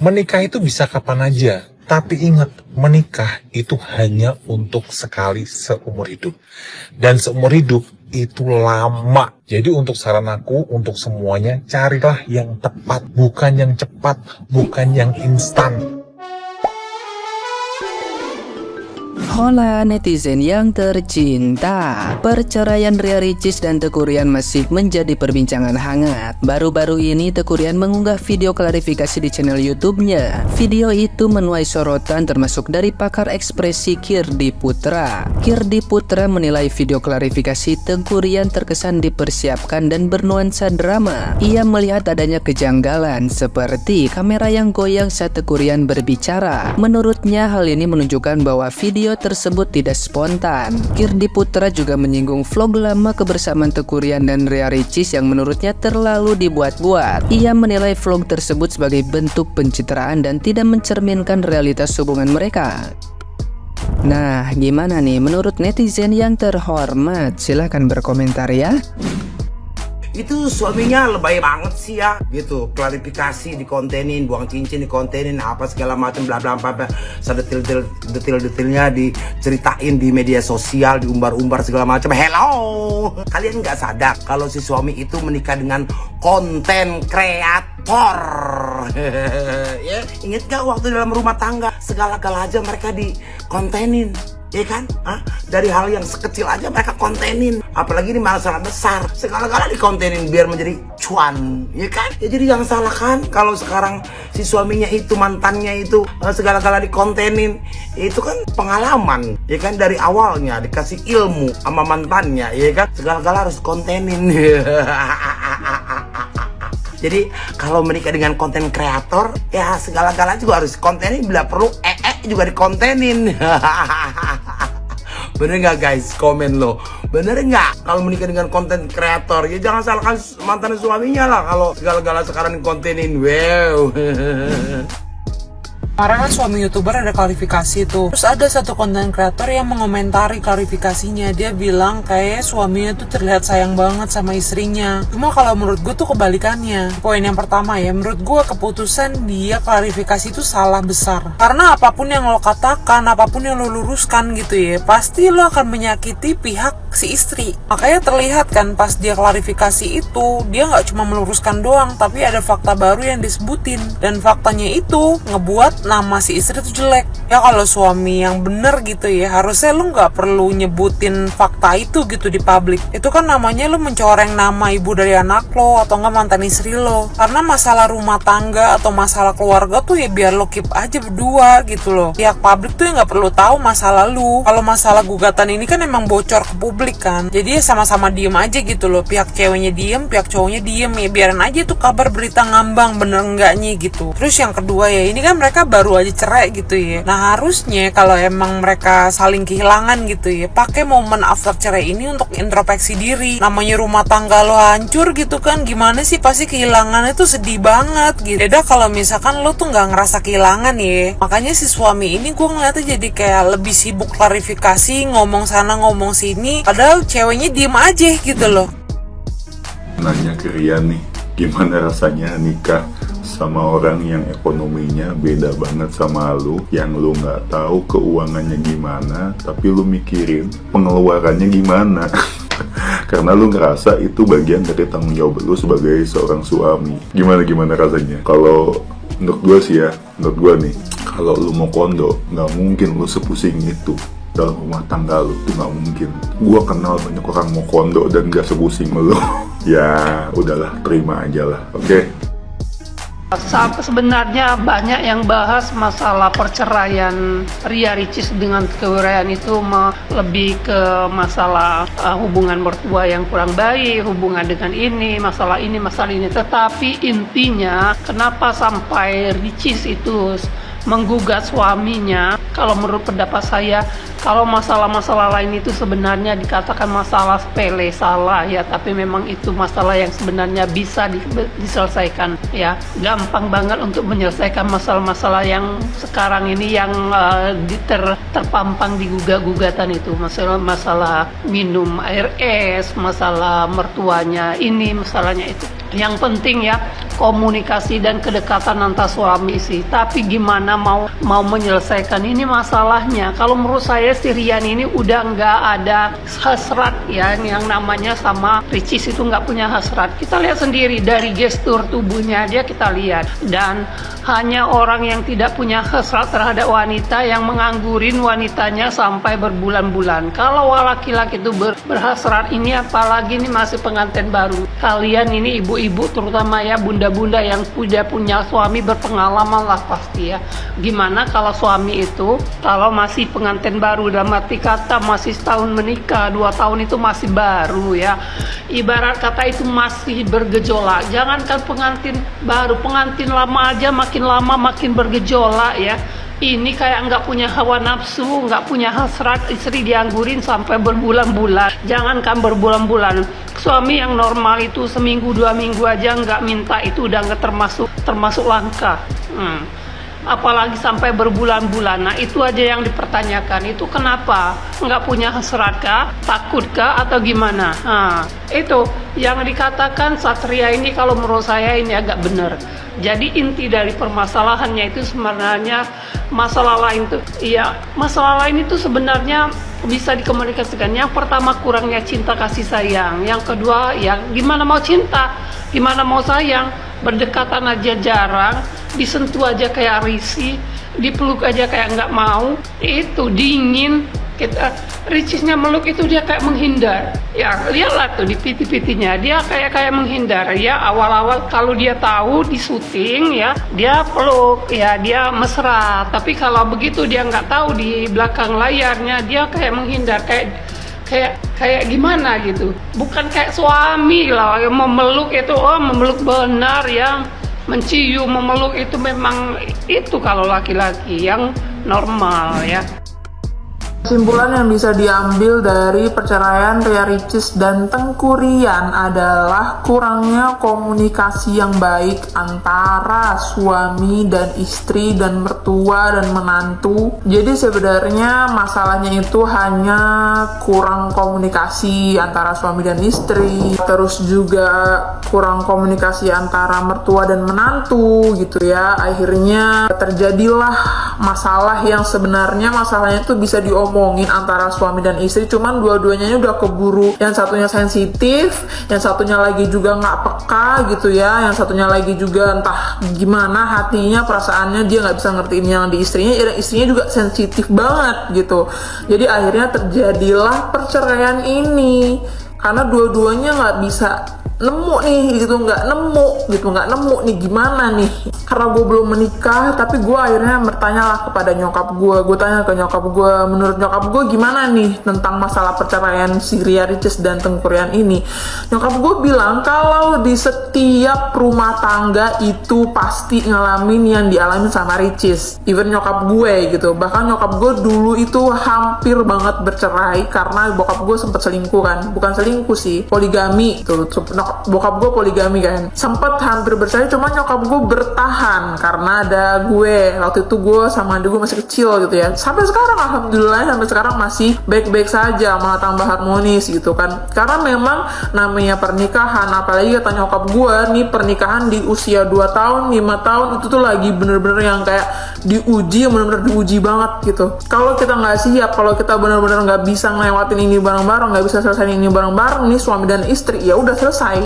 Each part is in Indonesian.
Menikah itu bisa kapan aja, tapi ingat, menikah itu hanya untuk sekali seumur hidup. Dan seumur hidup itu lama. Jadi untuk saran aku, untuk semuanya, carilah yang tepat, bukan yang cepat, bukan yang instan. Hola netizen yang tercinta, perceraian Ria Ricis dan Teuku Ryan masih menjadi perbincangan hangat. Baru-baru ini Teuku Ryan mengunggah video klarifikasi di channel YouTube-nya. Video itu menuai sorotan termasuk dari pakar ekspresi Kirdi Putra. Kirdi Putra menilai video klarifikasi Teuku Ryan terkesan dipersiapkan dan bernuansa drama. Ia melihat adanya kejanggalan seperti kamera yang goyang saat Teuku Ryan berbicara. Menurutnya hal ini menunjukkan bahwa video tersebut tidak spontan. Kirdi Putra juga menyinggung vlog lama kebersamaan Teuku Ryan dan Ria Ricis yang menurutnya terlalu dibuat-buat. Ia menilai vlog tersebut sebagai bentuk pencitraan dan tidak mencerminkan realitas hubungan mereka. Nah, gimana nih menurut netizen yang terhormat? Silahkan berkomentar ya. Itu suaminya lebay banget sih ya, gitu. Klarifikasi dikontenin, buang cincin dikontenin, apa segala macam bla bla bla, detail-detailnya diceritain di media sosial, diumbar-umbar segala macam. Hello, kalian nggak sadar kalau si suami itu menikah dengan konten kreator? Ya, inget gak waktu dalam rumah tangga segala-gala aja mereka dikontenin? Ya kan? Dari hal yang sekecil aja mereka kontenin. Apalagi ini masalah besar, segala-gala dikontenin biar menjadi cuan. Ya kan? Ya jadi jangan salahkan kalau sekarang si suaminya itu, mantannya itu segala-gala dikontenin. Itu kan pengalaman. Ya kan? Dari awalnya dikasih ilmu sama mantannya. Ya kan? Segala-gala harus kontenin. Jadi kalau menikah dengan konten kreator, ya segala-gala juga harus kontenin. Bila perlu juga dikontenin. Bener nggak guys? Komen lo. Bener nggak kalau menikah dengan konten kreator? Ya jangan salahkan mantan suaminya lah kalau segala-gala sekarang dikontenin. Wow. Kemarin kan suami YouTuber ada klarifikasi tuh. Terus ada satu konten kreator yang mengomentari klarifikasinya. Dia bilang kayak suaminya tuh terlihat sayang banget sama istrinya. Cuma kalau menurut gue tuh kebalikannya. Poin yang pertama ya, menurut gue keputusan dia klarifikasi itu salah besar. Karena apapun yang lo katakan, apapun yang lo luruskan gitu ya, pasti lo akan menyakiti pihak si istri. Makanya terlihat kan pas dia klarifikasi itu, dia nggak cuma meluruskan doang, tapi ada fakta baru yang disebutin. Dan faktanya itu ngebuat nama si istri itu jelek. Ya kalau suami yang bener gitu ya, harusnya lu nggak perlu nyebutin fakta itu gitu di publik. Itu kan namanya lu mencoreng nama ibu dari anak lo atau nggak mantan istri lo. Karena masalah rumah tangga atau masalah keluarga tuh ya biar lo keep aja berdua gitu loh. Pihak publik tuh ya nggak perlu tahu masalah lu. Kalau masalah gugatan ini kan emang bocor ke publik kan. Jadi ya sama-sama diem aja gitu loh. Pihak ceweknya diem, pihak cowoknya diem, ya biarin aja tuh kabar berita ngambang bener enggaknya gitu. Terus yang kedua ya, ini kan mereka baru aja cerai gitu ya. Nah harusnya kalau emang mereka saling kehilangan gitu ya, pakai momen after cerai ini untuk introspeksi diri. Namanya rumah tangga lo hancur gitu kan, gimana sih, pasti kehilangannya tuh sedih banget gitu. Beda kalau misalkan lo tuh nggak ngerasa kehilangan ya. Makanya si suami ini gue ngeliatnya jadi kayak lebih sibuk klarifikasi, ngomong sana ngomong sini, padahal ceweknya diem aja gitu loh. Nanya ke Rian nih, gimana rasanya nikah sama orang yang ekonominya beda banget sama lu, yang lu nggak tahu keuangannya gimana, tapi lu mikirin pengeluarannya gimana. Karena lu ngerasa itu bagian dari tanggung jawab lu sebagai seorang suami. Gimana rasanya? Kalau menurut gue sih ya, menurut gue nih, kalau lu mau kondo, nggak mungkin lu sepusing itu dalam rumah tangga lu, tuh nggak mungkin. Gue kenal banyak orang mau kondo dan gak sepusing lu. Ya udahlah, terima aja lah, oke? Sebenarnya banyak yang bahas masalah perceraian Ria Ricis dengan Teuku Ryan itu lebih ke masalah hubungan mertua yang kurang baik, hubungan dengan ini, masalah ini. Tetapi intinya kenapa sampai Ricis itu menggugat suaminya, kalau menurut pendapat saya, kalau masalah-masalah lain itu sebenarnya dikatakan masalah sepele, salah ya, tapi memang itu masalah yang sebenarnya bisa diselesaikan ya. Gampang banget untuk menyelesaikan masalah-masalah yang sekarang ini yang terpampang di gugatan itu, masalah minum air es, masalah mertuanya ini, masalahnya itu. Yang penting ya, komunikasi dan kedekatan antar suami istri. Tapi gimana mau menyelesaikan ini masalahnya? Kalau menurut saya si Rian ini udah nggak ada hasrat ya, yang namanya sama Ricis itu nggak punya hasrat. Kita lihat sendiri dari gestur tubuhnya dia, kita lihat. Dan hanya orang yang tidak punya hasrat terhadap wanita yang menganggurin wanitanya sampai berbulan-bulan. Kalau laki-laki itu berhasrat, ini apalagi ini masih pengantin baru. Kalian ini ibu-ibu terutama ya, bunda-bunda yang udah punya suami berpengalaman lah pasti ya. Gimana kalau suami itu kalau masih pengantin baru, dalam arti kata masih setahun menikah, 2 tahun itu masih baru ya. Ibarat kata itu masih bergejolak. Jangankan pengantin baru, pengantin lama aja makin lama makin bergejolak ya. Ini kayak nggak punya hawa nafsu, nggak punya hasrat, istri dianggurin sampai berbulan-bulan. Jangankan berbulan-bulan, suami yang normal itu seminggu 2 minggu aja nggak minta, itu udah nggak termasuk langka. Apalagi sampai berbulan-bulan. Nah itu aja yang dipertanyakan. Itu kenapa? Nggak punya hasrat kah? Takut kah? Atau gimana? Nah, itu yang dikatakan Satria ini kalau menurut saya ini agak benar. Jadi inti dari permasalahannya itu sebenarnya masalah lain tuh. Iya, masalah lain itu sebenarnya bisa dikomunikasikan. Yang pertama kurangnya cinta kasih sayang. Yang kedua ya gimana mau cinta, gimana mau sayang. Berdekatan aja jarang, disentuh aja kayak risih, dipeluk aja kayak nggak mau. Itu dingin. Kita Ricisnya meluk itu dia kayak menghindar. Ya lihatlah tuh di piti-pitinya dia kayak menghindar ya. Awal-awal kalau dia tahu di syuting ya dia peluk ya, dia mesra. Tapi kalau begitu dia nggak tahu di belakang layarnya dia kayak menghindar, kayak gimana gitu. Bukan kayak suami lah yang memeluk itu, memeluk benar ya, mencium, memeluk itu memang itu kalau laki-laki yang normal ya. Kesimpulan yang bisa diambil dari perceraian Ria Ricis dan Tengku Rian adalah kurangnya komunikasi yang baik antara suami dan istri dan mertua dan menantu. Jadi sebenarnya masalahnya itu hanya kurang komunikasi antara suami dan istri, terus juga kurang komunikasi antara mertua dan menantu gitu ya. Akhirnya terjadilah masalah yang sebenarnya masalahnya itu bisa diomongin antara suami dan istri, cuman dua-duanya udah keburu, yang satunya sensitif, yang satunya lagi juga nggak peka gitu ya, yang satunya lagi juga entah gimana hatinya, perasaannya dia nggak bisa ngertiin yang di istrinya, dan istrinya juga sensitif banget gitu. Jadi akhirnya terjadilah perceraian ini karena dua-duanya nggak bisa nemu nih gitu, nggak nemu nih gimana nih, karena gue belum menikah. Tapi gue akhirnya bertanya lah kepada nyokap gue tanya ke nyokap gue, menurut nyokap gue gimana nih tentang masalah perceraian si Ria Ricis dan Tengku Rian ini. Nyokap gue bilang kalau di setiap rumah tangga itu pasti ngalamin yang dialami sama Ricis, even nyokap gue gitu. Bahkan nyokap gue dulu itu hampir banget bercerai karena bokap gue sempet selingkuh kan, bukan selingkuh sih, poligami tuh. Bokap gue poligami kan, sempet hampir bercerai, cuma nyokap gue bertahan karena ada gue. Waktu itu gue sama adik gue masih kecil gitu ya. Sampai sekarang alhamdulillah, sampai sekarang masih baik-baik saja, malah tambah harmonis gitu kan. Karena memang namanya pernikahan, apalagi kata nyokap gue nih, pernikahan di usia 2 tahun, 5 tahun itu tuh lagi bener-bener yang kayak diuji, bener-bener diuji banget gitu. Kalau kita nggak siap, kalau kita bener-bener nggak bisa ngelewatin ini bareng-bareng, nggak bisa selesai ini bareng-bareng nih suami dan istri, ya udah selesai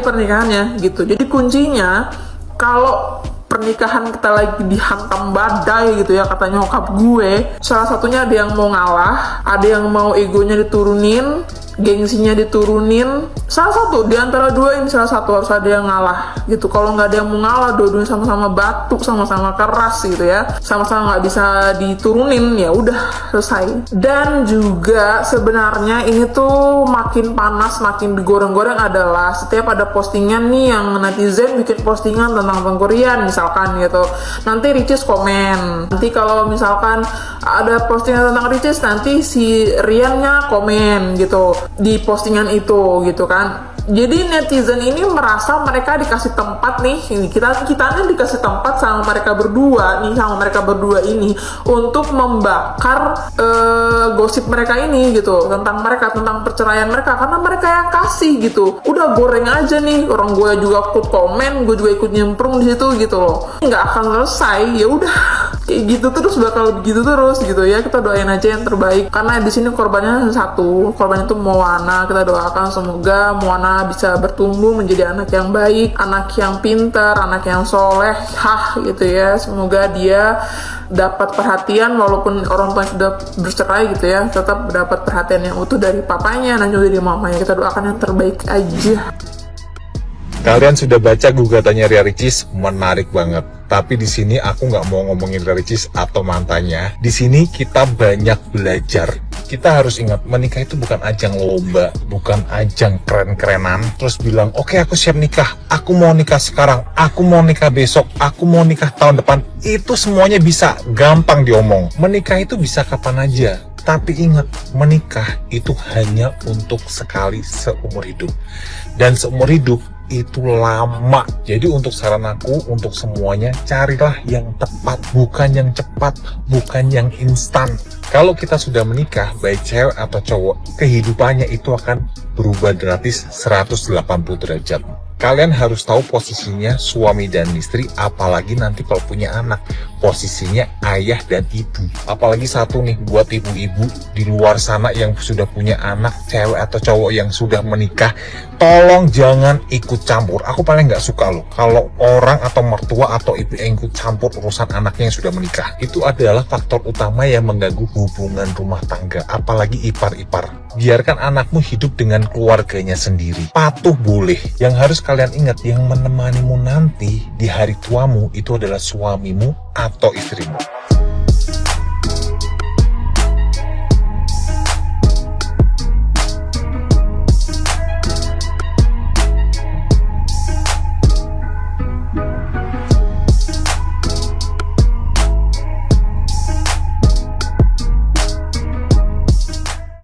pernikahannya gitu. Jadi kuncinya kalau pernikahan kita lagi dihantam badai gitu ya, kata nyokap gue, salah satunya ada yang mau ngalah, ada yang mau egonya diturunin, gengsinya diturunin. Salah satu di antara dua ini, salah satu harus ada yang ngalah gitu. Kalau nggak ada yang mau ngalah, dua-duanya sama-sama batu, sama-sama keras gitu ya, sama-sama nggak bisa diturunin, ya udah selesai. Dan juga sebenarnya ini tuh makin panas, makin digoreng-goreng adalah setiap ada postingan nih yang netizen bikin postingan tentang Tengku Rian misalkan gitu, nanti Ricis komen. Nanti kalau misalkan ada postingan tentang Ricis, nanti si Riannya komen gitu di postingan itu gitu kan. Jadi netizen ini merasa mereka dikasih tempat nih, kita nih dikasih tempat sama mereka berdua ini untuk membakar gosip mereka ini gitu, tentang perceraian mereka, karena mereka yang kasih gitu. Udah goreng aja nih, orang gue juga ikut komen, gue juga ikut nyemplung di situ gitu loh. Nggak akan selesai, ya udah kayak gitu terus, bakal begitu terus gitu ya. Kita doain aja yang terbaik, karena di sini korbannya satu, korban itu Moana. Kita doakan semoga Moana bisa bertumbuh menjadi anak yang baik, anak yang pintar, anak yang solehah gitu ya. Semoga dia dapat perhatian, walaupun orang tua sudah bercerai gitu ya, tetap dapat perhatian yang utuh dari papanya dan juga dari mamanya. Kita doakan yang terbaik aja. Kalian sudah baca gugatannya Ria Ricis, menarik banget. Tapi di sini aku nggak mau ngomongin Ria Ricis atau mantannya. Di sini kita banyak belajar. Kita harus ingat, menikah itu bukan ajang lomba, bukan ajang keren-kerenan. Terus bilang, oke, aku siap nikah, aku mau nikah sekarang, aku mau nikah besok, aku mau nikah tahun depan. Itu semuanya bisa, gampang diomong. Menikah itu bisa kapan aja. Tapi ingat, menikah itu hanya untuk sekali seumur hidup. Dan seumur hidup itu lama. Jadi untuk saran aku, untuk semuanya, carilah yang tepat, bukan yang cepat, bukan yang instan. Kalau kita sudah menikah, baik cewek atau cowok, kehidupannya itu akan berubah gratis 180 derajat. Kalian harus tahu posisinya suami dan istri, apalagi nanti kalau punya anak, posisinya ayah dan ibu. Apalagi satu nih, buat ibu-ibu di luar sana yang sudah punya anak, cewek atau cowok yang sudah menikah, tolong jangan ikut campur. Aku paling nggak suka loh kalau orang atau mertua atau ibu yang ikut campur urusan anaknya yang sudah menikah. Itu adalah faktor utama yang mengganggu hubungan rumah tangga, apalagi ipar-ipar. Biarkan anakmu hidup dengan keluarganya sendiri. Patuh boleh. Yang harus kalian ingat, yang menemanimu nanti di hari tuamu itu adalah suamimu atau istrimu.